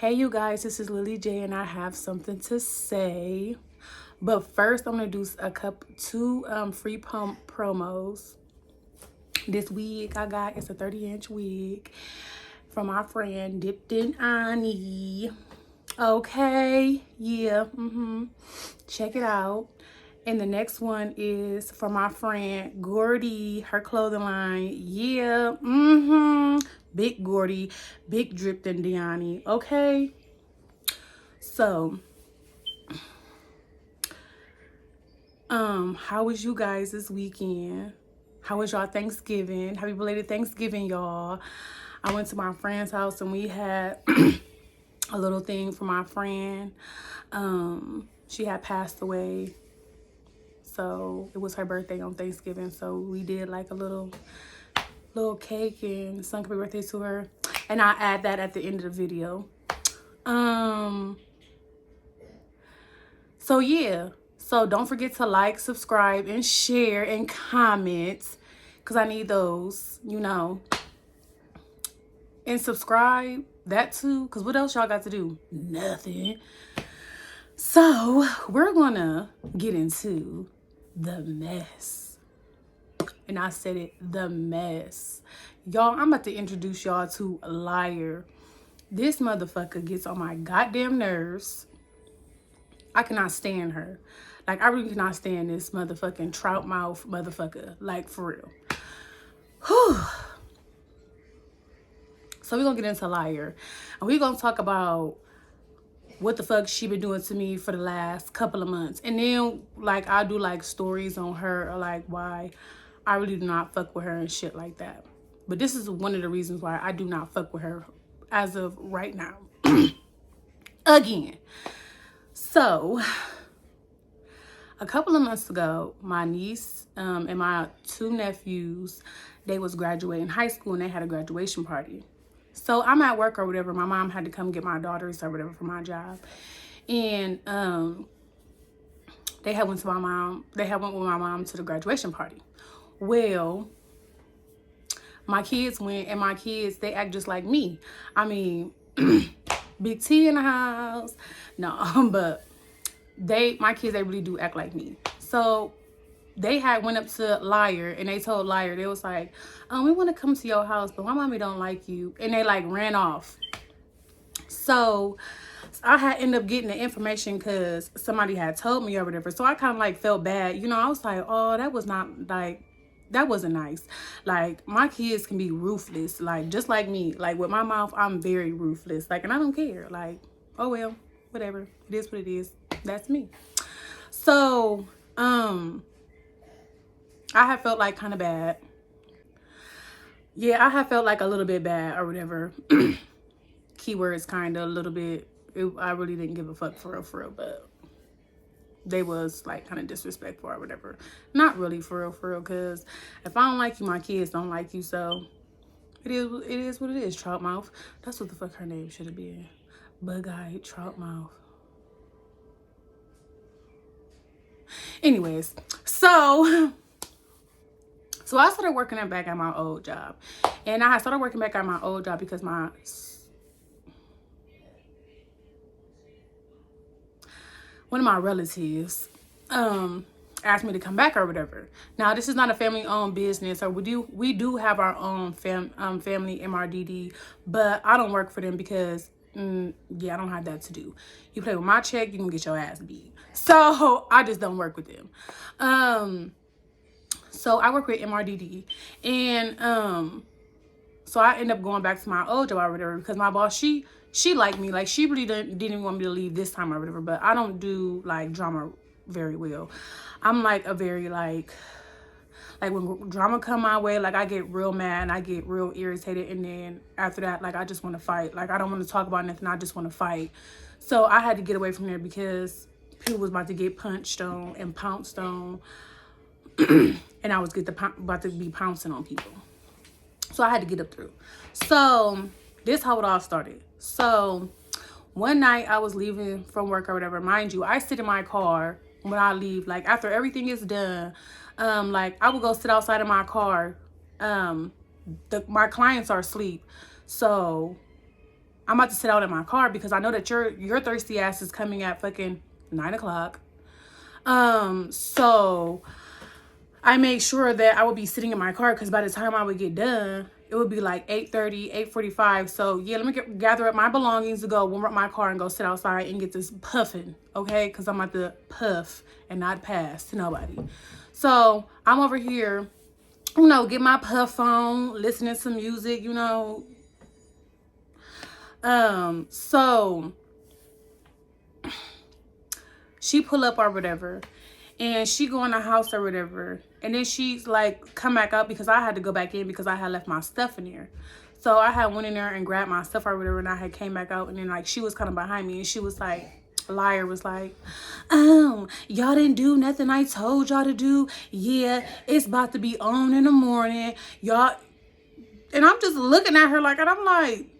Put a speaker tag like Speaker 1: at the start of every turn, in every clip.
Speaker 1: Hey you guys, this is Lily J and I have something to say. But first I'm gonna do two free pump promos. This wig I got is a 30-inch wig from my friend Dipped in Ani. Okay, yeah, check it out. And the next one is from my friend Gordy, her clothing line. Yeah, big Gordy, big Dripped in Diani. Okay. So, how was you guys this weekend? How was y'all Thanksgiving? Happy belated Thanksgiving, y'all. I went to my friend's house and we had a little thing for my friend. She had passed away. So it was her birthday on Thanksgiving. So we did like a little cake and sung happy birthday to her. And I'll add that at the end of the video. So yeah. So don't forget to like, subscribe, and share and comment. Because I need those, you know. And subscribe, that too. Because what else y'all got to do? Nothing. So we're going to get into the mess. And I said it, the mess. Y'all, I'm about to introduce y'all to Lair. This motherfucker gets on my goddamn nerves. I cannot stand her. Like, I really cannot stand this motherfucking trout mouth motherfucker. Like, for real. Whew. So we're going to get into Lair. And we're going to talk about what the fuck she been doing to me for the last couple of months. And then, like, I'll do, like, stories on her or, like, why I really do not fuck with her and shit like that. But this is one of the reasons why I do not fuck with her as of right now. Again. So, a couple of months ago, my niece and my two nephews, they was graduating high school and they had a graduation party. So I'm at work or whatever. My mom had to come get my daughters or whatever for my job. And they had went with my mom to the graduation party. Well, my kids went, and my kids, they act just like me. I mean, Big T in the house. No, but my kids, they really do act like me. So they had went up to Lair and they told Lair, they was like, we want to come to your house, but my mommy don't like you. And they like ran off. So I had ended up getting the information because somebody had told me or whatever. So I kind of like felt bad. You know, I was like, oh, that was not like, that wasn't nice. Like, my kids can be ruthless, like just like me. Like with my mouth, I'm very ruthless. Like, and I don't care. Like, oh well, whatever. It is what it is. That's me. So, I have felt like kind of bad. Yeah, I have felt like a little bit bad or whatever. Keywords kind of a little bit. I really didn't give a fuck for real, but they was like kind of disrespectful or whatever. Not really for real, because if I don't like you, my kids don't like you. So it is what it is. Trout mouth. That's what the fuck her name should have been. Bug-eyed trout mouth. Anyways, so I started working back at my old job. And I started working back at my old job because one of my relatives asked me to come back or whatever. Now, this is not a family-owned business, or we do have our own family MRDD, but I don't work for them because yeah, I don't have that to do. You play with my check, you can get your ass beat. So I just don't work with them. So I work with MRDD, and so I end up going back to my old job or whatever because my boss, she liked me. Like, she really didn't want me to leave this time or whatever, but I don't do like drama very well. I'm like a very like when drama come my way, like I get real mad and I get real irritated, and then after that, like I just want to fight. Like, I don't want to talk about nothing, I just want to fight. So I had to get away from there because people was about to get punched on and pounced on. And I was about to be pouncing on people. So I had to get up through. So this how it all started. So one night I was leaving from work or whatever. Mind you, I sit in my car when I leave. Like, after everything is done, like I would go sit outside of my car. My clients are asleep. So I'm about to sit out in my car because I know that your thirsty ass is coming at fucking 9 o'clock. So I made sure that I would be sitting in my car because by the time I would get done, it would be like 8:30, 8:45. So yeah, let me gather up my belongings to go warm up my car and go sit outside and get this puffing, okay? Because I'm about to puff and not pass to nobody. So I'm over here, you know, get my puff on, listening to music, you know. So she pull up or whatever, and she go in the house or whatever, and then she's like come back out because I had to go back in because I had left my stuff in there. So I had went in there and grabbed my stuff or whatever, and I had came back out, and then like she was kind of behind me, and she was like, Liar was like, y'all didn't do nothing I told y'all to do. Yeah, it's about to be on in the morning, y'all. And I'm just looking at her like, and I'm like,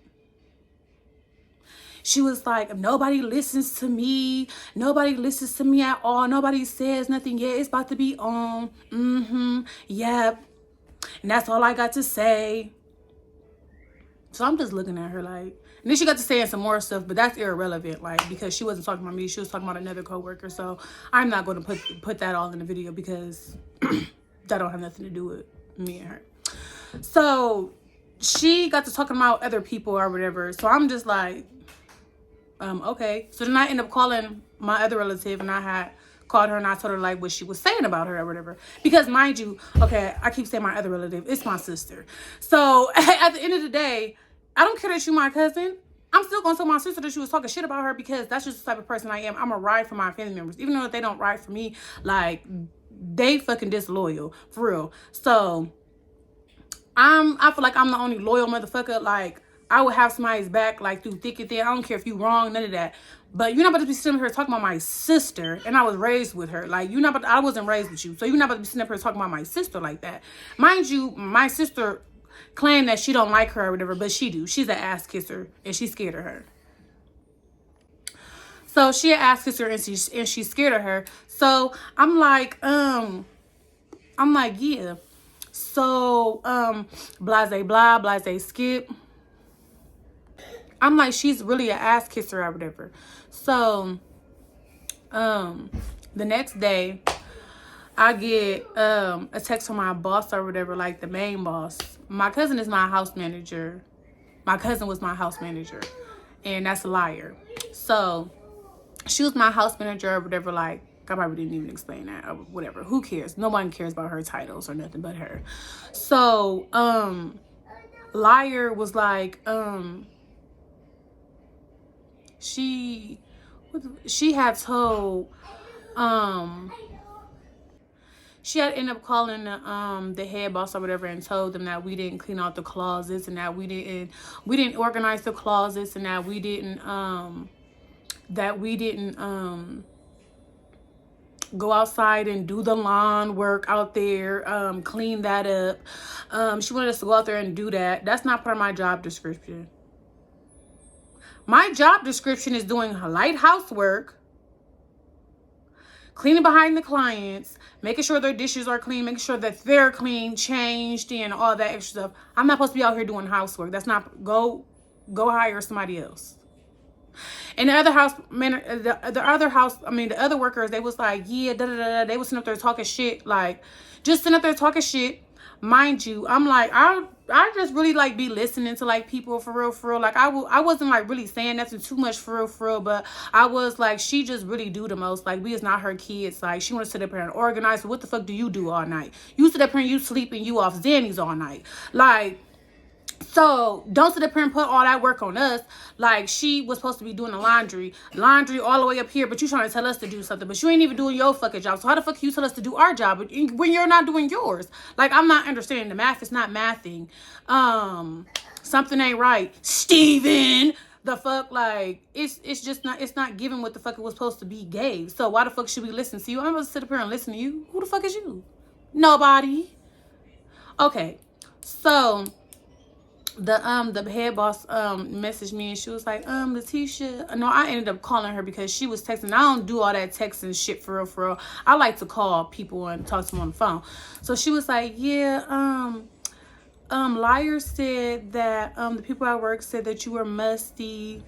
Speaker 1: she was like, nobody listens to me. Nobody listens to me at all. Nobody says nothing. Yeah, it's about to be on. Yep. And that's all I got to say. So I'm just looking at her like, and then she got to saying some more stuff, but that's irrelevant, like, because she wasn't talking about me. She was talking about another coworker. So I'm not going to put that all in the video because that don't have nothing to do with me and her. So she got to talking about other people or whatever. So I'm just like, okay. So then I ended up calling my other relative, and I had called her and I told her like what she was saying about her or whatever. Because mind you, okay, I keep saying my other relative, it's my sister. So at the end of the day, I don't care that you're my cousin. I'm still gonna tell my sister that she was talking shit about her because that's just the type of person I am. I'm a ride for my family members. Even though they don't ride for me, like they fucking disloyal. For real. So I feel like I'm the only loyal motherfucker. Like I would have somebody's back like through thick and thin. I don't care if you wrong, none of that. But you're not about to be sitting here talking about my sister, and I was raised with her. Like you're not about to, I wasn't raised with you, so you're not about to be sitting up here talking about my sister like that. Mind you, my sister claimed that she don't like her or whatever, but she do. She's an ass kisser, and she's scared of her. So she an ass kisser, and she's scared of her. So I'm like yeah. So blase blah, blase skip. I'm like, she's really an ass kisser or whatever. So, the next day, I get a text from my boss or whatever, like the main boss. My cousin is my house manager. My cousin was my house manager, and that's a liar. So, she was my house manager or whatever, like, I probably didn't even explain that or whatever. Who cares? No one cares about her titles or nothing but her. So, liar was like, she had told she had ended up calling the head boss or whatever and told them that we didn't clean out the closets and that we didn't organize the closets and that we didn't go outside and do the lawn work out there, clean that up. She wanted us to go out there and do that. That's not part of my job description. My job description is doing light housework, cleaning behind the clients, making sure their dishes are clean, making sure that they're clean, changed, and all that extra stuff. I'm not supposed to be out here doing housework. That's not, go hire somebody else. And the other workers, they was like, yeah, they was sitting up there talking shit, like, just sitting up there talking shit. Mind you, I'm like, I just really like be listening to like people for real. Like I wasn't like really saying nothing too much for real, but I was like, she just really do the most. Like we is not her kids. Like she want to sit up here and organize. So what the fuck do you do all night? You sit up here and you sleep and you off Xannies all night. Like, so don't sit up here and put all that work on us. Like she was supposed to be doing the laundry all the way up here, but you trying to tell us to do something, but you ain't even doing your fucking job. So how the fuck you tell us to do our job when you're not doing yours? Like I'm not understanding. The math is not mathing. Something ain't right, Steven. The fuck, like it's just not, it's not giving what the fuck it was supposed to be gave. So why the fuck should we listen to you? I'm gonna sit up here and listen to you. Who the fuck is you? Nobody. Okay, so the head boss messaged me and she was like, Letitia. No, I ended up calling her because she was texting. I don't do all that texting shit for real. I like to call people and talk to them on the phone. So she was like, yeah, Lair said that the people at work said that you were musty.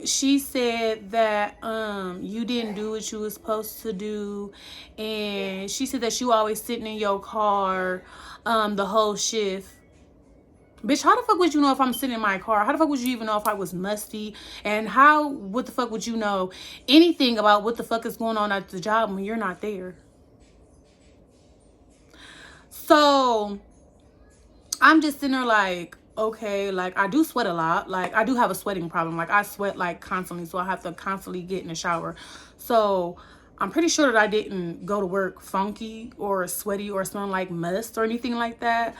Speaker 1: She said that you didn't do what you were supposed to do, and she said that you always sitting in your car the whole shift. Bitch, how the fuck would you know if I'm sitting in my car? How the fuck would you even know if I was musty? And what the fuck would you know anything about what the fuck is going on at the job when you're not there? So I'm just sitting there like, okay, like I do sweat a lot. Like I do have a sweating problem. Like I sweat like constantly, so I have to constantly get in the shower. So I'm pretty sure that I didn't go to work funky or sweaty or smelling like must or anything like that.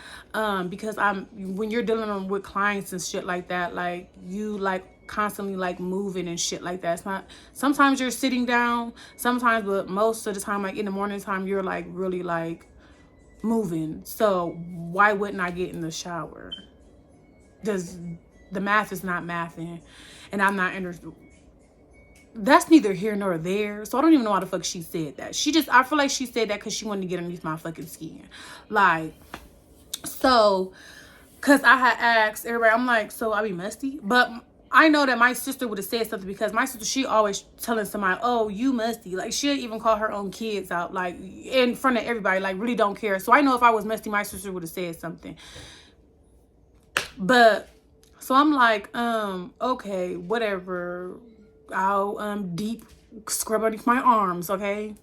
Speaker 1: Because when you're dealing with clients and shit like that, like you like constantly like moving and shit like that. It's not, sometimes you're sitting down, sometimes, but most of the time, like in the morning time, you're like really like moving. So why wouldn't I get in the shower? Does the math is not mathing, and I'm not interested. That's neither here nor there. So I don't even know why the fuck she said that. I feel like she said that because she wanted to get underneath my fucking skin. Like, so, because I had asked everybody, I'm like, so I be musty? But I know that my sister would have said something, because my sister, she always telling somebody, oh, you musty. Like, she'll even call her own kids out, like, in front of everybody, like, really don't care. So I know if I was musty, my sister would have said something. But, so I'm like, okay, whatever. I'll deep scrub underneath my arms, okay?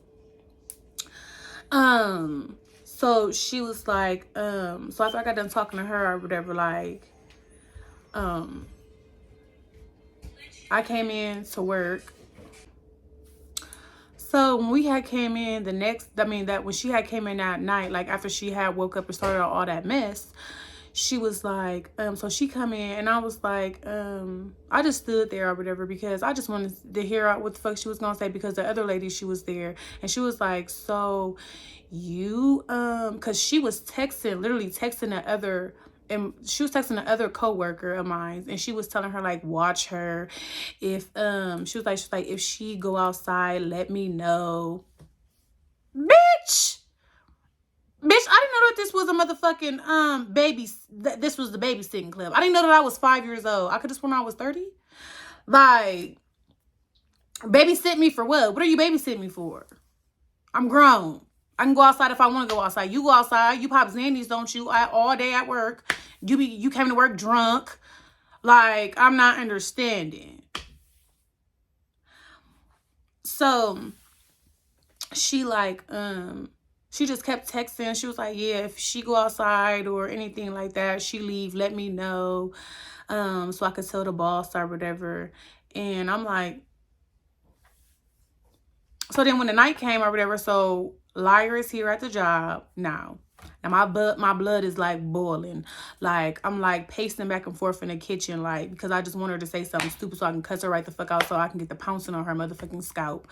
Speaker 1: So she was like, so after I got done talking to her or whatever, like, I came in to work. So when we had came in when she had came in that night, like after she had woke up and started all that mess, she was like, so she come in and I was like, I just stood there or whatever because I just wanted to hear out what the fuck she was gonna say, because the other lady, she was there and she was like, so you, cause she was literally texting the other, and she was texting the other coworker of mine, and she was telling her like, watch her, if she was like if she go outside, let me know. Bitch, I didn't know that this was a motherfucking this was the babysitting club. I didn't know that I was 5 years old. I could have sworn I was 30. Like, babysit me for what? What are you babysitting me for? I'm grown. I can go outside if I want to go outside. You go outside. You pop Xannies, don't you? All day at work. You came to work drunk. Like, I'm not understanding. So she like, she just kept texting. She was like, yeah, if she go outside or anything like that, she leave, let me know, so I could tell the boss or whatever. And I'm like, so then when the night came or whatever, so Lair is here at the job now. And my blood is like boiling. Like, I'm like pacing back and forth in the kitchen, like, because I just want her to say something stupid so I can cuss her right the fuck out so I can get the pouncing on her motherfucking scalp.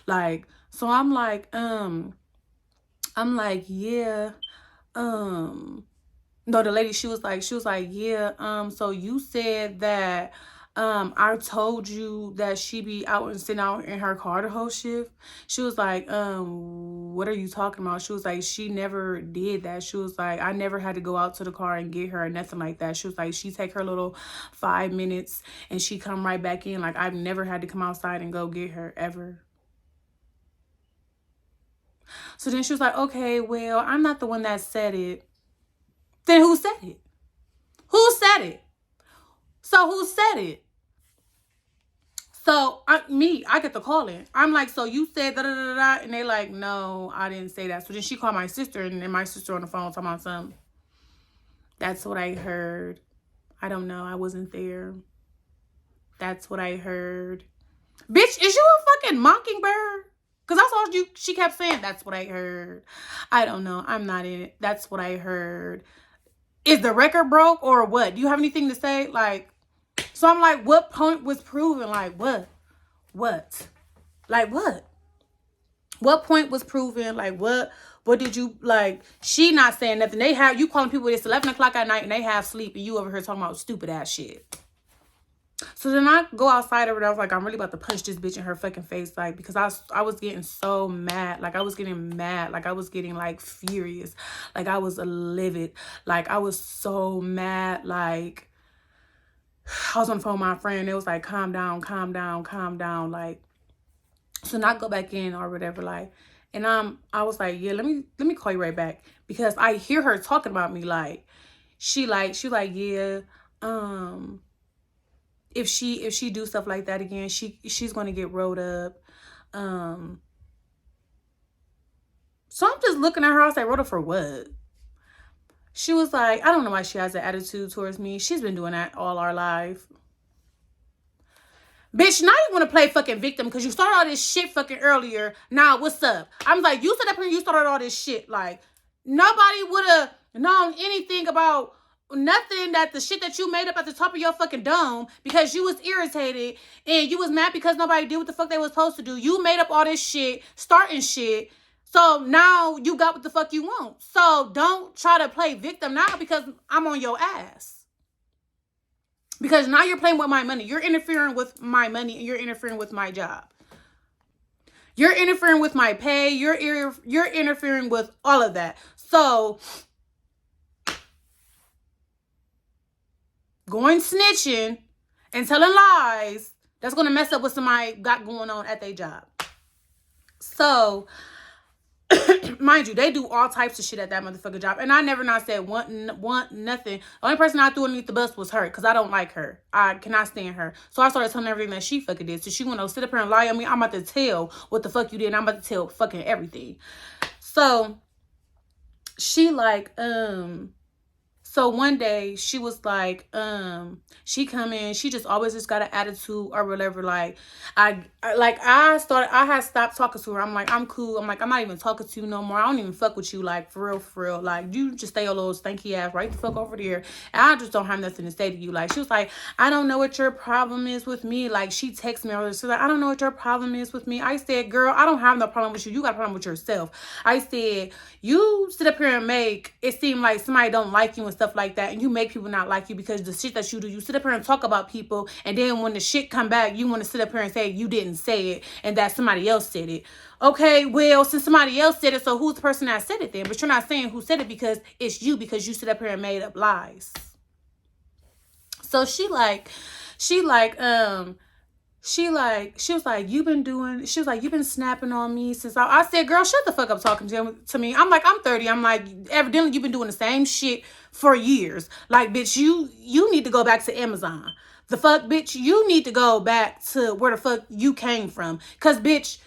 Speaker 1: Like, so I'm like, yeah, no, the lady, she was like, yeah, so you said that, I told you that she be out and sitting out in her car the whole shift. She was like, what are you talking about? She was like, she never did that. She was like, I never had to go out to the car and get her or nothing like that. She was like, she take her little 5 minutes and she come right back in. Like, I've never had to come outside and go get her ever. So then she was like, okay, well, I'm not the one that said it. Then who said it? Who said it? So who said it? So I get the call in. I'm like, so you said da da da da, and they like, no, I didn't say that. So then she called my sister, and then my sister on the phone talking about something. That's what I heard. I don't know. I wasn't there. That's what I heard. Bitch, is you a fucking mockingbird? Because that's all she kept saying. That's what I heard. I don't know. I'm not in it. That's what I heard. Is the record broke or what? Do you have anything to say? Like, so I'm like, what point was proven? Like, what? Like, what? What point was proven? Like, what did you, like, she not saying nothing. They have, you calling people, it's 11 o'clock at night and they have sleep and you over here talking about stupid ass shit. So then I go outside over there. I was like, I'm really about to punch this bitch in her fucking face. Like, because I was getting so mad. Like, I was getting mad. Like, I was getting, like, furious. Like, I was livid. Like, I was so mad. Like, I was on the phone with my friend. It was like, calm down, calm down, calm down. Like, so not go back in or whatever. Like, and I was like, yeah, let me call you right back. Because I hear her talking about me. Like, she like, yeah, if she do stuff like that again, she's gonna get rolled up. So I'm just looking at her. I was like, rolled up for what? She was like, I don't know why she has an attitude towards me. She's been doing that all our life. Bitch, now you want to play fucking victim because you started all this shit fucking earlier. Now, what's up? I'm like, you said up here and you started all this shit. Like, nobody would have known anything about nothing that the shit that you made up at the top of your fucking dome because you was irritated and you was mad because nobody did what the fuck they was supposed to do. You made up all this shit, starting shit. So now you got what the fuck you want. So don't try to play victim now because I'm on your ass. Because now you're playing with my money. You're interfering with my money and you're interfering with my job. You're interfering with my pay. You're interfering with all of that. So going snitching and telling lies, that's going to mess up what somebody got going on at their job. So mind you, they do all types of shit at that motherfucking job. And I never not said want nothing. The only person I threw underneath the bus was her because I don't like her. I cannot stand her. So I started telling everything that she fucking did. So she want to sit up here and lie on me. I'm about to tell what the fuck you did. And I'm about to tell fucking everything. So she like, so one day she was like, she come in, she just always just got an attitude or whatever. Like, I had stopped talking to her. I'm like, I'm cool. I'm like, I'm not even talking to you no more. I don't even fuck with you. Like, for real. Like, you just stay a little stinky ass right the fuck over there. And I just don't have nothing to say to you. Like, she was like, I don't know what your problem is with me. Like, she texted me earlier. She's like, I don't know what your problem is with me. I said, girl, I don't have no problem with you. You got a problem with yourself. I said, you sit up here and make it seem like somebody don't like you and stuff like that, and you make people not like you because the shit that you do, you sit up here and talk about people, and then when the shit come back, you want to sit up here and say you didn't say it and that somebody else said it. Okay, well, since somebody else said it, so who's the person that said it then? But you're not saying who said it because it's you, because you sit up here and made up lies. So she was like, you've been snapping on me since I said, girl, shut the fuck up talking to me. I'm like, I'm 30. I'm like, evidently you've been doing the same shit for years. Like, bitch, you need to go back to Amazon. The fuck, bitch, you need to go back to where the fuck you came from. Cause, bitch,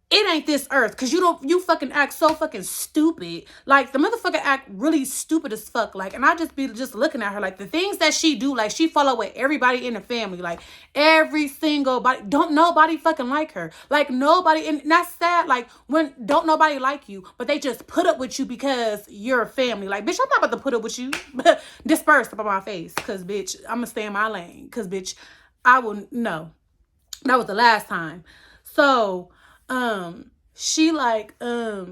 Speaker 1: it ain't this earth. Cause you fucking act so fucking stupid. Like, the motherfucker act really stupid as fuck. Like, and I just be just looking at her. Like, the things that she do, like, she follow with everybody in the family. Like, every single body. Don't nobody fucking like her. Like, nobody. And that's sad. Like, when don't nobody like you, but they just put up with you because you're a family. Like, bitch, I'm not about to put up with you. Disperse up on my face. Cause, bitch, I'm gonna stay in my lane. Cause, bitch, I will. No. That was the last time. So, she like, yeah,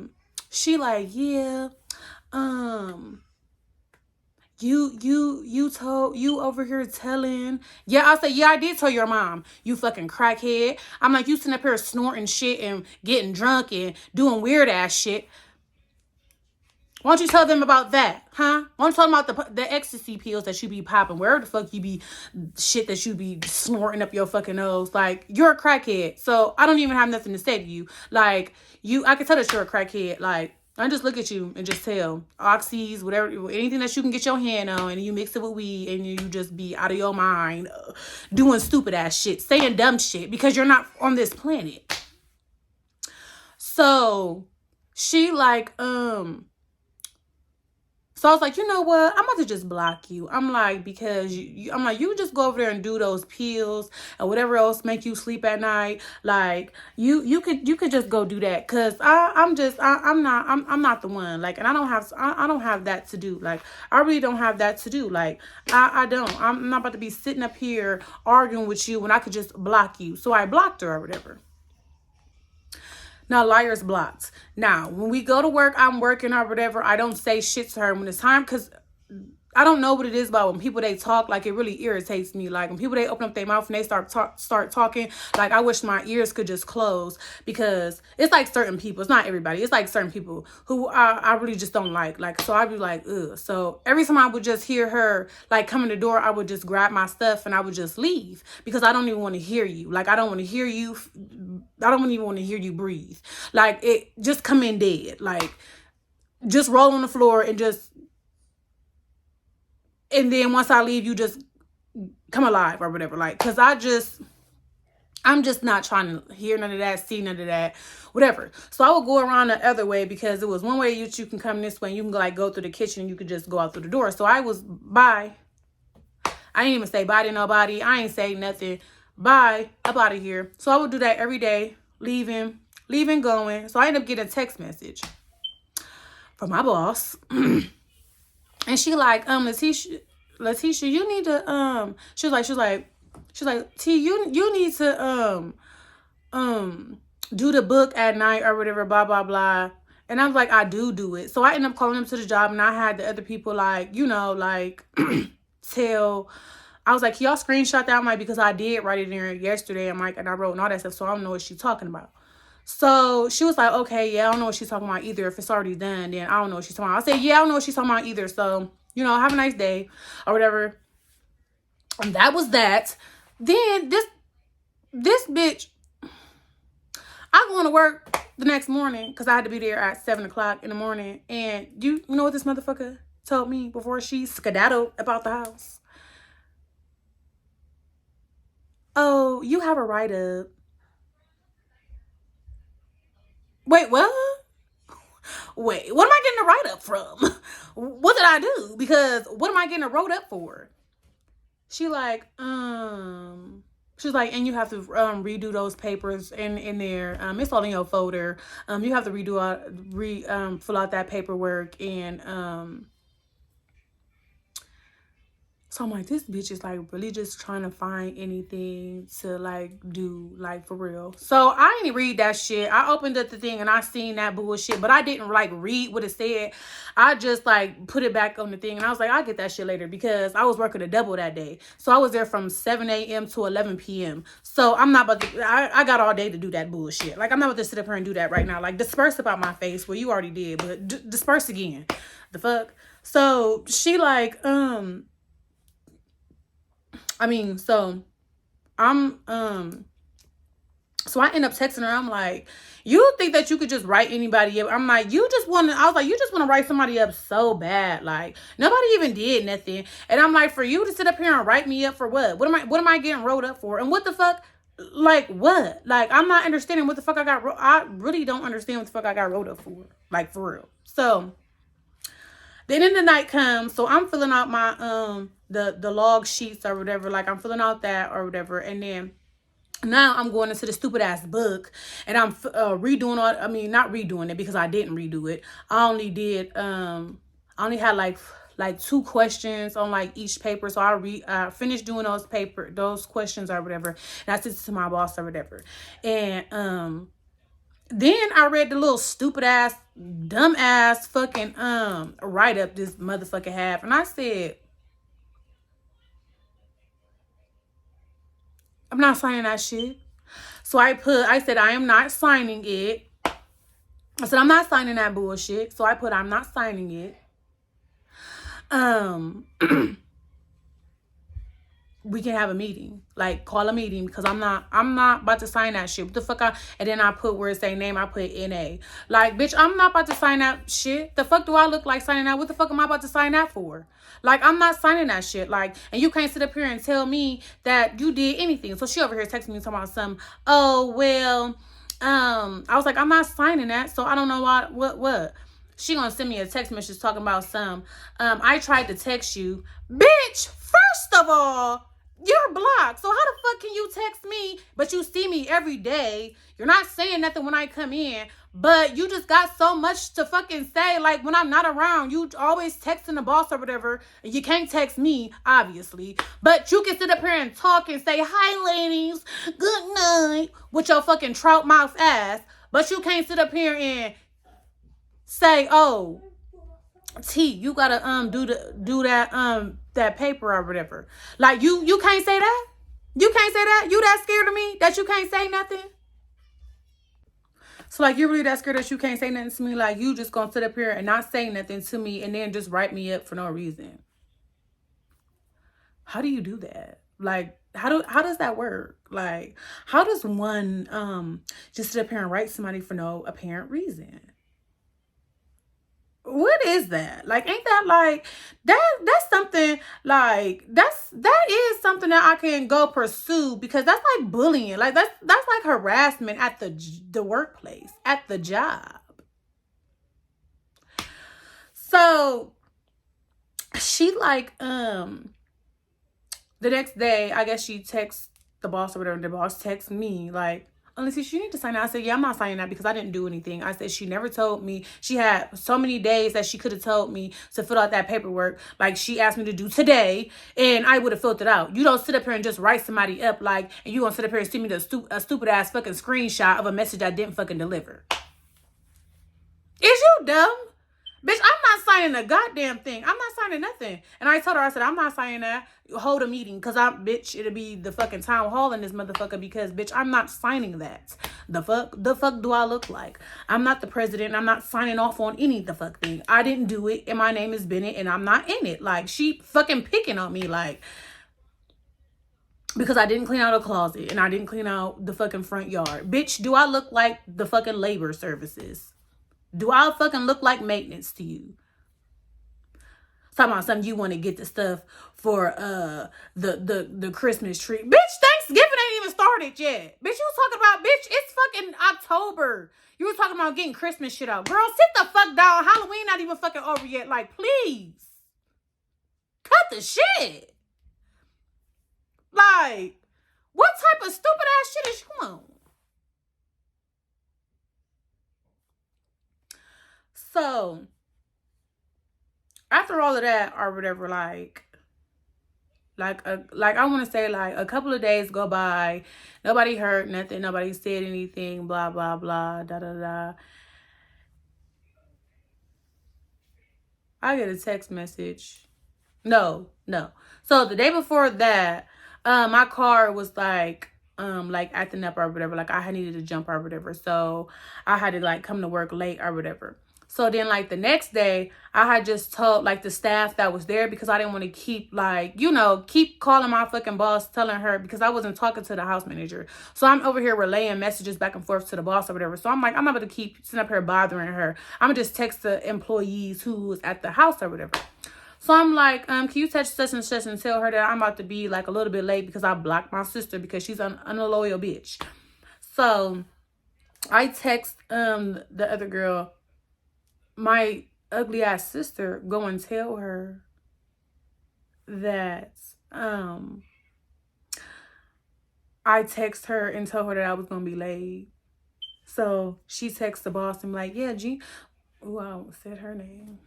Speaker 1: you over here telling, yeah, I said, yeah, I did tell your mom, you fucking crackhead. I'm like, you sitting up here snorting shit and getting drunk and doing weird ass shit. Why don't you tell them about that, huh? Why don't you tell them about the ecstasy pills that you be popping, wherever the fuck you be, shit that you be snorting up your fucking nose. Like, you're a crackhead, so I don't even have nothing to say to you. Like, I can tell that you're a crackhead. Like, I just look at you and just tell. Oxys, whatever, anything that you can get your hand on, and you mix it with weed, and you just be out of your mind, doing stupid ass shit, saying dumb shit, because you're not on this planet. So, she like, so I was like, you know what? I'm about to just block you. I'm like, because I'm like, you just go over there and do those pills and whatever else make you sleep at night. Like, you could just go do that. Cause I'm not the one. Like, and I don't have that to do. Like, I really don't have that to do. Like, I don't. I'm not about to be sitting up here arguing with you when I could just block you. So I blocked her or whatever. Now, Lair's blocked. Now, when we go to work, I'm working or whatever. I don't say shit to her when it's time, because I don't know what it is about when people they talk, like it really irritates me. Like when people they open up their mouth and they start talking, like I wish my ears could just close, because it's like certain people, it's not everybody, it's like certain people who I really just don't like. Like, so I'd be like, ugh. So every time I would just hear her like come in the door, I would just grab my stuff and I would just leave, because I don't even want to hear you. Like I don't want to hear you. I don't even want to hear you breathe. Like it just come in dead. Like just roll on the floor and just. And then once I leave, you just come alive or whatever. Like, because I'm just not trying to hear none of that, see none of that, whatever. So I would go around the other way, because it was one way you can come this way and you can like go through the kitchen and you could just go out through the door. So I was bye. I didn't even say bye to nobody. I ain't say nothing. Bye. Up out of here. So I would do that every day, leaving, going. So I ended up getting a text message from my boss. And she like, Letitia, you need to, she was like, T, you need to, do the book at night or whatever, blah, blah, blah. And I was like, I do it. So I ended up calling them to the job, and I had the other people like, you know, like, I was like, can y'all screenshot that? I'm like, because I did write it in there yesterday. I'm like, and I wrote and all that stuff, so I don't know what she's talking about. So she was like, okay, yeah, I don't know what she's talking about either. If it's already done, then I don't know what she's talking about. I said, yeah, I don't know what she's talking about either. So, you know, have a nice day or whatever. And that was that. Then this bitch, I going to work the next morning because I had to be there at 7 o'clock in the morning. And you know what this motherfucker told me before she skedaddled about the house? Oh, you have a write-up. Wait, what? Wait, what am I getting a write-up from? What did I do? Because what am I getting a wrote-up for? She like, she's like, and you have to redo those papers in there. It's all in your folder. You have to fill out that paperwork, and so I'm like, this bitch is like really just trying to find anything to like do, like for real. So I didn't read that shit. I opened up the thing and I seen that bullshit, but I didn't like read what it said. I just like put it back on the thing, and I was like, I'll get that shit later, because I was working a double that day. So I was there from 7 a.m. to 11 p.m. So I'm not about to, I got all day to do that bullshit. Like I'm not about to sit up here and do that right now. Like disperse about my face. Well, you already did, but disperse again. The fuck? So she like, so I end up texting her. I'm like, you think that you could just write anybody up? I'm like, you just want to write somebody up so bad. Like, nobody even did nothing. And I'm like, for you to sit up here and write me up for what? What am I getting wrote up for? And what the fuck? Like, what? Like, I'm not understanding what the fuck I really don't understand what the fuck I got wrote up for. Like, for real. So then in the night comes, so I'm filling out my the log sheets or whatever. Like I'm filling out that or whatever, and then now I'm going into the stupid ass book, and I'm redoing all. I mean, not redoing it because I didn't redo it. I only had like 2 questions on like each paper, so I finished doing those questions or whatever, and I sent it to my boss or whatever, and then I read the little stupid ass, dumb ass fucking write up this motherfucker have, and I said, I'm not signing that shit. So I said, I am not signing it. I said, I'm not signing that bullshit. So I put, I'm not signing it. We can have a meeting, like call a meeting, because I'm not about to sign that shit. What the fuck? And then I put where it say name, I put NA. Like, bitch, I'm not about to sign that shit. The fuck do I look like signing that? What the fuck am I about to sign that for? Like, I'm not signing that shit. Like, and you can't sit up here and tell me that you did anything. So she over here texting me talking about some, oh, well, I was like, I'm not signing that. So I don't know what. She gonna send me a text message talking about some, I tried to text you. Bitch, first of all, you're blocked. So how the fuck can you text me, but you see me every day? You're not saying nothing when I come in, but you just got so much to fucking say. Like when I'm not around, you always texting the boss or whatever. You can't text me, obviously. But you can sit up here and talk and say, hi, ladies, good night, with your fucking trout mouth ass. But you can't sit up here and say, oh, T, you gotta do that paper or whatever. Like you can't say that. You can't say that. You that scared of me that you can't say nothing. So like you're really that scared that you can't say nothing to me. Like you just gonna sit up here and not say nothing to me and then just write me up for no reason. How do you do that? Like how does that work? Like how does one just sit up here and write somebody for no apparent reason? What is that? Like, ain't that like that's something like that is something that I can go pursue because that's like bullying. Like that's like harassment at the workplace, at the job. So she like the next day, I guess she texts the boss or whatever. The boss texts me like, Alicia, you need to sign out. I said, yeah, I'm not signing that because I didn't do anything. I said, she never told me. She had so many days that she could have told me to fill out that paperwork like she asked me to do today, and I would have filled it out. You don't sit up here and just write somebody up like, and you gonna sit up here and send me a stupid ass fucking screenshot of a message I didn't fucking deliver. Is you dumb? Bitch, I'm not signing a goddamn thing. I'm not signing nothing. And I told her, I said, I'm not signing that. Hold a meeting. Because bitch, it'll be the fucking town hall in this motherfucker. Because, bitch, I'm not signing that. The fuck do I look like? I'm not the president. I'm not signing off on any the fuck thing. I didn't do it. And my name is Bennett. And I'm not in it. Like, she fucking picking on me. Like, because I didn't clean out a closet. And I didn't clean out the fucking front yard. Bitch, do I look like the fucking labor services? Do I fucking look like maintenance to you? Talking about something you want to get the stuff for the Christmas tree. Bitch, Thanksgiving ain't even started yet. Bitch, you was talking about, bitch, it's fucking October. You were talking about getting Christmas shit out. Girl, sit the fuck down. Halloween not even fucking over yet. Like, please. Cut the shit. Like, what type of stupid ass shit is you on? So, after all of that or whatever, like I want to say like a couple of days go by, nobody heard nothing, nobody said anything, blah blah blah, da da da. I get a text message. No. So the day before that, my car was like acting up or whatever. Like I had needed to jump or whatever. So I had to like come to work late or whatever. So then like the next day, I had just told like the staff that was there because I didn't want to keep like, keep calling my fucking boss, telling her because I wasn't talking to the house manager. So I'm over here relaying messages back and forth to the boss or whatever. So I'm like, I'm not going to keep sitting up here bothering her. I'm going to just text the employees who was at the house or whatever. So I'm like, can you text such and such and tell her that I'm about to be like a little bit late because I blocked my sister because she's an unloyal bitch. So I text the other girl, my ugly ass sister, go and tell her that I text her and told her that I was gonna be late. So she texts the boss and like, yeah, ooh, I said her name.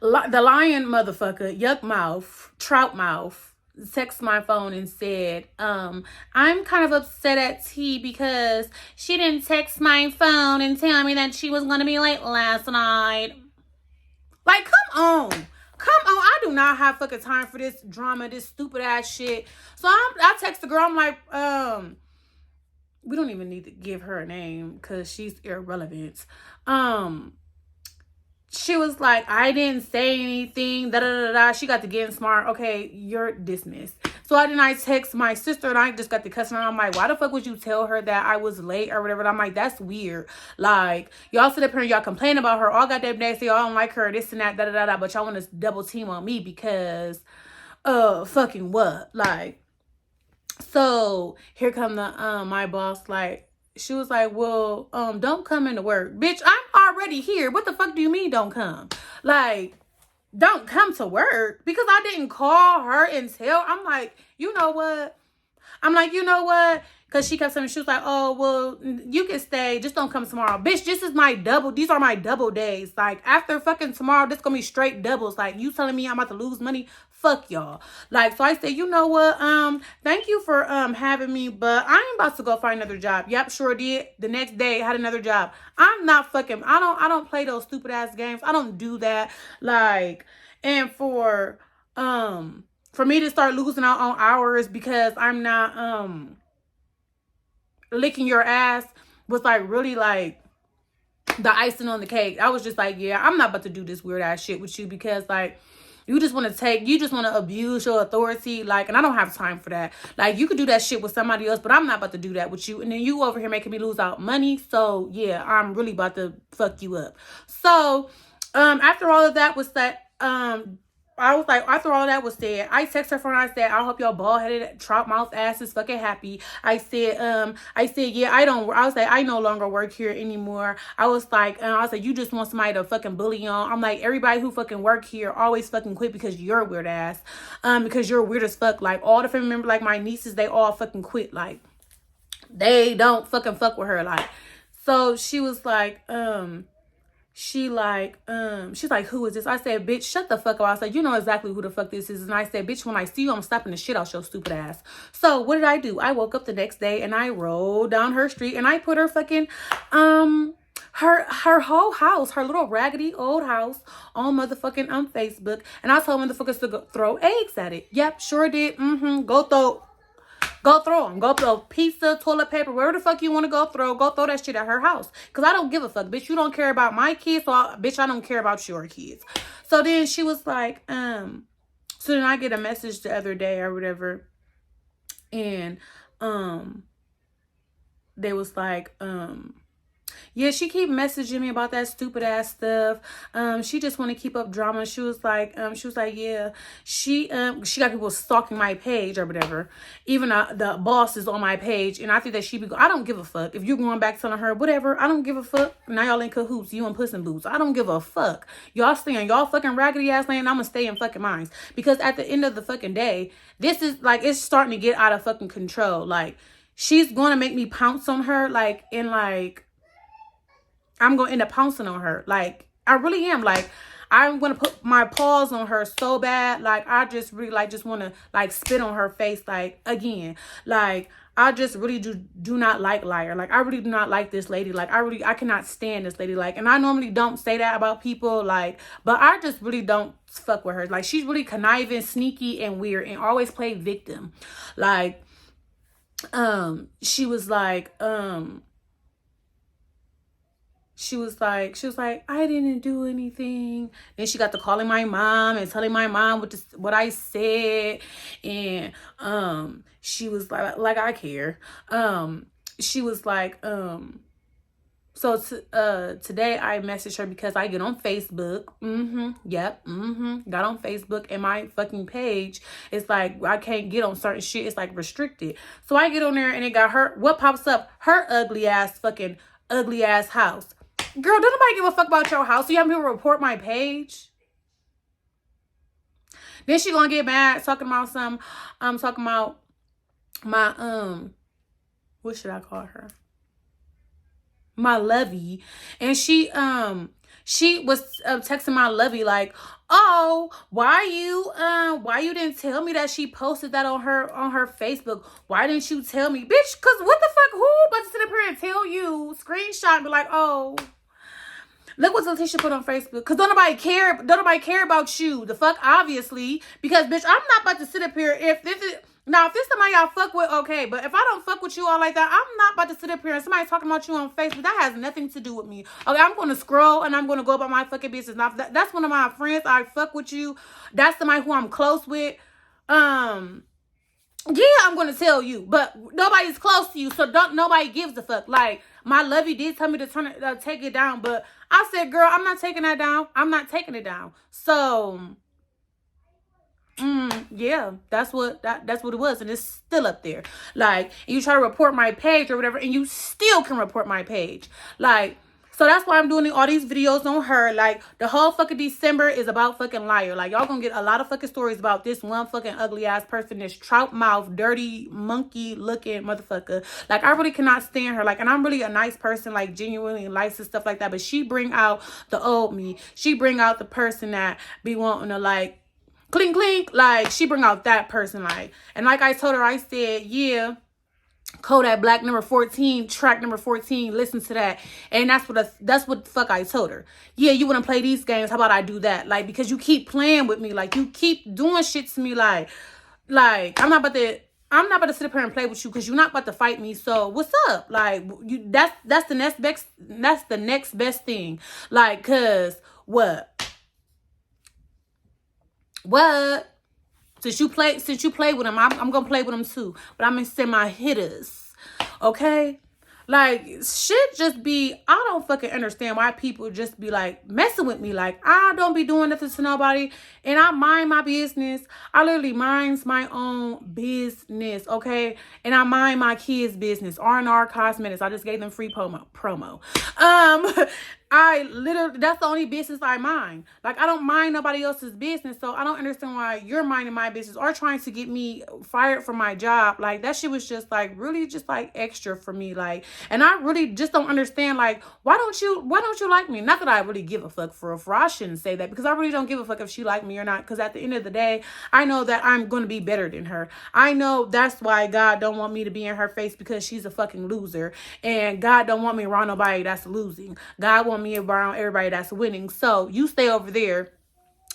Speaker 1: The lion motherfucker, yuck mouth, trout mouth, text my phone and said, I'm kind of upset at T because she didn't text my phone and tell me that she was going to be late last night. Like, come on. I do not have fucking time for this drama, this stupid ass shit. So I text the girl, I'm like, we don't even need to give her a name because she's irrelevant. She was like, I didn't say anything, da-da-da-da. She got to getting smart. Okay, you're dismissed. So I text my sister and I just got to cussing her. I'm like, why the fuck would you tell her that I was late or whatever? And I'm like, that's weird. Like, y'all sit up here and y'all complain about her all goddamn day, say y'all don't like her, this and that, da-da-da-da. But y'all want to double team on me because, fucking what? Like, so here come the, my boss, like, she was like, well, don't come into work. Bitch, I'm already here. What the fuck do you mean don't come? Like, don't come to work because I didn't call her and tell. I'm like, you know what? I'm like, you know what? Because she kept saying, she was like, oh, well, you can stay. Just don't come tomorrow. Bitch, this is my double. These are my double days. Like, after fucking tomorrow, this going to be straight doubles. Like, you telling me I'm about to lose money? Fuck y'all. Like, so I said, you know what? Thank you for having me, but I am about to go find another job. Yep, sure did. The next day, I had another job. I'm not fucking, I don't play those stupid ass games. I don't do that. Like, and for me to start losing out on hours because I'm not licking your ass was like really like the icing on the cake. I was just like, yeah, I'm not about to do this weird ass shit with you because like you just want to abuse your authority. Like, and I don't have time for that. Like, you could do that shit with somebody else, but I'm not about to do that with you. And then you over here making me lose out money. So yeah, I'm really about to fuck you up. So, after all of that was that, I was like, after all that was said, I text her friend. I said, I hope your bald-headed trout mouth ass is fucking happy. I said, yeah, I was like, I no longer work here anymore. I was like, you just want somebody to fucking bully on. I'm like, everybody who fucking work here always fucking quit because you're weird ass. Because you're weird as fuck. Like, all the family members, like my nieces, they all fucking quit. Like, they don't fucking fuck with her. Like, so she was like, she's like, who is this? I said, bitch, shut the fuck up. I said, you know exactly who the fuck this is. And I said, bitch, when I see you, I'm slapping the shit out your stupid ass. So what did I do? I woke up the next day and I rolled down her street and I put her fucking, her whole house, her little raggedy old house on motherfucking Facebook. And I told motherfuckers to go throw eggs at it. Yep, sure did. Go throw them. Go throw pizza, toilet paper, wherever the fuck you want to go throw that shit at her house. Because I don't give a fuck. Bitch, you don't care about my kids, so bitch, I don't care about your kids. So then she was like, so then I get a message the other day or whatever. And, they was like, yeah, she keep messaging me about that stupid ass stuff. She just want to keep up drama. She was like, yeah, she got people stalking my page or whatever. Even the boss is on my page, and I think that I don't give a fuck if you're going back telling her whatever. I don't give a fuck. Now y'all in cahoots, you and Puss in Boots. I don't give a fuck. Y'all stay in y'all fucking raggedy ass lane. I'm gonna stay in fucking mine because at the end of the fucking day, this is like it's starting to get out of fucking control. Like she's gonna make me pounce on her, like in like. I'm going to end up pouncing on her. Like, I really am. Like, I'm going to put my paws on her so bad. Like, I just really, like, just want to, like, spit on her face. Like, again. Like, I just really do not like Lair. Like, I really do not like this lady. Like, I cannot stand this lady. Like, and I normally don't say that about people. Like, but I just really don't fuck with her. Like, she's really conniving, sneaky, and weird. And always play victim. Like, she was like, I didn't do anything. Then she got to calling my mom and telling my mom what I said. And she was like I care. She was like, so today I messaged her because I get on Facebook. Got on Facebook and my fucking page. It's like I can't get on certain shit. It's like restricted. So I get on there and it got her. What pops up? Her ugly ass house. Girl, don't nobody give a fuck about your house. So you have me report my page. Then she gonna get mad talking about talking about my what should I call her? My lovey. And she was texting my lovey like, oh, why you didn't tell me that she posted that on her Facebook? Why didn't you tell me? Bitch, cause what the fuck? Who about to sit up here and tell you, screenshot and be like, oh, look what Letitia put on Facebook. Cause don't nobody care about you. The fuck, obviously. Because bitch, I'm not about to sit up here if this somebody y'all fuck with, okay. But if I don't fuck with you all like that, I'm not about to sit up here and somebody talking about you on Facebook. That has nothing to do with me. Okay, I'm gonna scroll and I'm gonna go about my fucking business. Now that's one of my friends. I fuck with you. That's somebody who I'm close with. Yeah, I'm gonna tell you, but nobody's close to you, so nobody gives a fuck. Like my lovey did tell me to take it down, but I said, girl, I'm not taking that down. I'm not taking it down. So, yeah, that's what it was, and it's still up there. Like, you try to report my page or whatever, and you still can report my page. Like, So that's why I'm doing all these videos on her. Like, the whole fucking December is about fucking Liar. Like, y'all gonna get a lot of fucking stories about this one fucking ugly ass person, this trout mouth, dirty, monkey looking motherfucker. Like, I really cannot stand her. Like, and I'm really a nice person, like, genuinely nice and stuff like that. But she bring out the old me. She bring out the person that be wanting to, like, clink, clink. Like, she bring out that person, like. And like I told her, I said, yeah, Kodak Black number 14, track number 14, listen to that. And that's what the fuck I told her. Yeah, you want to play these games, how about I do that? Like, because you keep playing with me, like, you keep doing shit to me, like I'm not about to sit up here and play with you, because you're not about to fight me. So what's up? Like, that's the next best thing. Like, cause what since you play with him, I'm gonna play with him too. But I'm gonna send my hitters. Okay? Like, shit just be, I don't fucking understand why people just be like messing with me. Like, I don't be doing nothing to nobody, and I mind my business. I literally mind my own business, okay? And I mind my kids' business. R&R Cosmetics. I just gave them free promo. I literally, that's the only business I mind. Like, I don't mind nobody else's business, so I don't understand why you're minding my business or trying to get me fired from my job. Like, that shit was just like really just like extra for me. Like, and I really just don't understand, like, why don't you like me? Not that I really give a fuck for I shouldn't say that, because I really don't give a fuck if she like me or not, because at the end of the day, I know that I'm going to be better than her. I know that's why God don't want me to be in her face, because she's a fucking loser, and God don't want me around nobody that's losing. God want me around everybody that's winning. So you stay over there,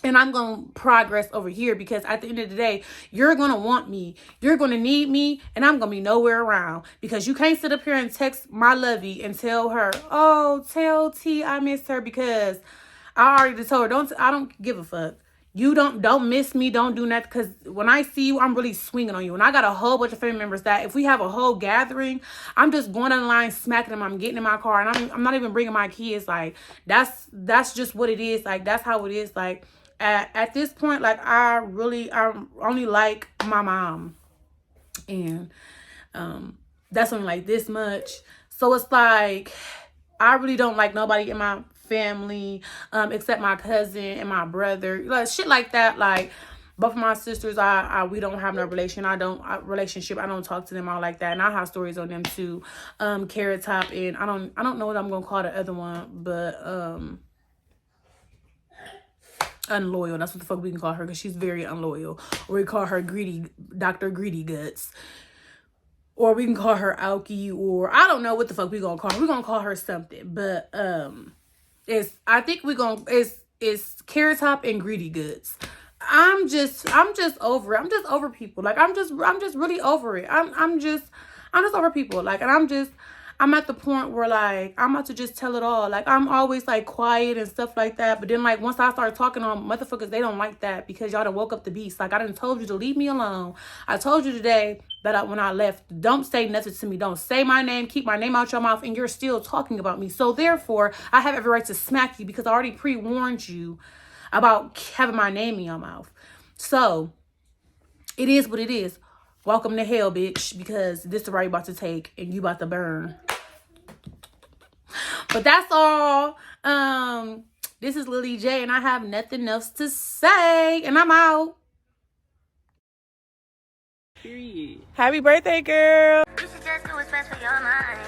Speaker 1: and I'm going to progress over here, because at the end of the day, you're going to want me. You're going to need me, and I'm going to be nowhere around, because you can't sit up here and text my lovey and tell her, oh, tell T I miss her, because I already told her, I don't give a fuck. You don't miss me. Don't do that, because when I see you, I'm really swinging on you. And I got a whole bunch of family members that if we have a whole gathering, I'm just going on the line, smacking them. I'm getting in my car, and I'm not even bringing my kids. Like, that's just what it is. Like, that's how it is. Like, at this point, like, I only like my mom, and that's only like this much. So it's like, I really don't like nobody in my family, except my cousin and my brother, like shit like that. Like, both of my sisters, we don't have no relationship. I don't talk to them all like that, and I have stories on them too. Carrot Top, and I don't know what I'm gonna call the other one, but unloyal. That's what the fuck we can call her, because she's very unloyal. Or we call her Dr. Greedy Guts. Or we can call her Aoki, or I don't know what the fuck we gonna call her. We're gonna call her something. But it's Carrot Top and Greedy Goods. I'm just over it. I'm just over people. Like, I'm just really over it. I'm just over people. Like, and I'm at the point where, like, I'm about to just tell it all. Like, I'm always, like, quiet and stuff like that. But then, like, once I start talking on motherfuckers, they don't like that, because y'all done woke up the beast. Like, I done told you to leave me alone. I told you today that when I left, don't say nothing to me. Don't say my name. Keep my name out your mouth. And you're still talking about me. So, therefore, I have every right to smack you, because I already pre-warned you about having my name in your mouth. So, it is what it is. Welcome to hell, bitch, because this is where you about to take, and you about to burn. But that's all. This is Lily J, and I have nothing else to say, and I'm out. Period. Happy birthday, girl. You should just do what's best for your mind.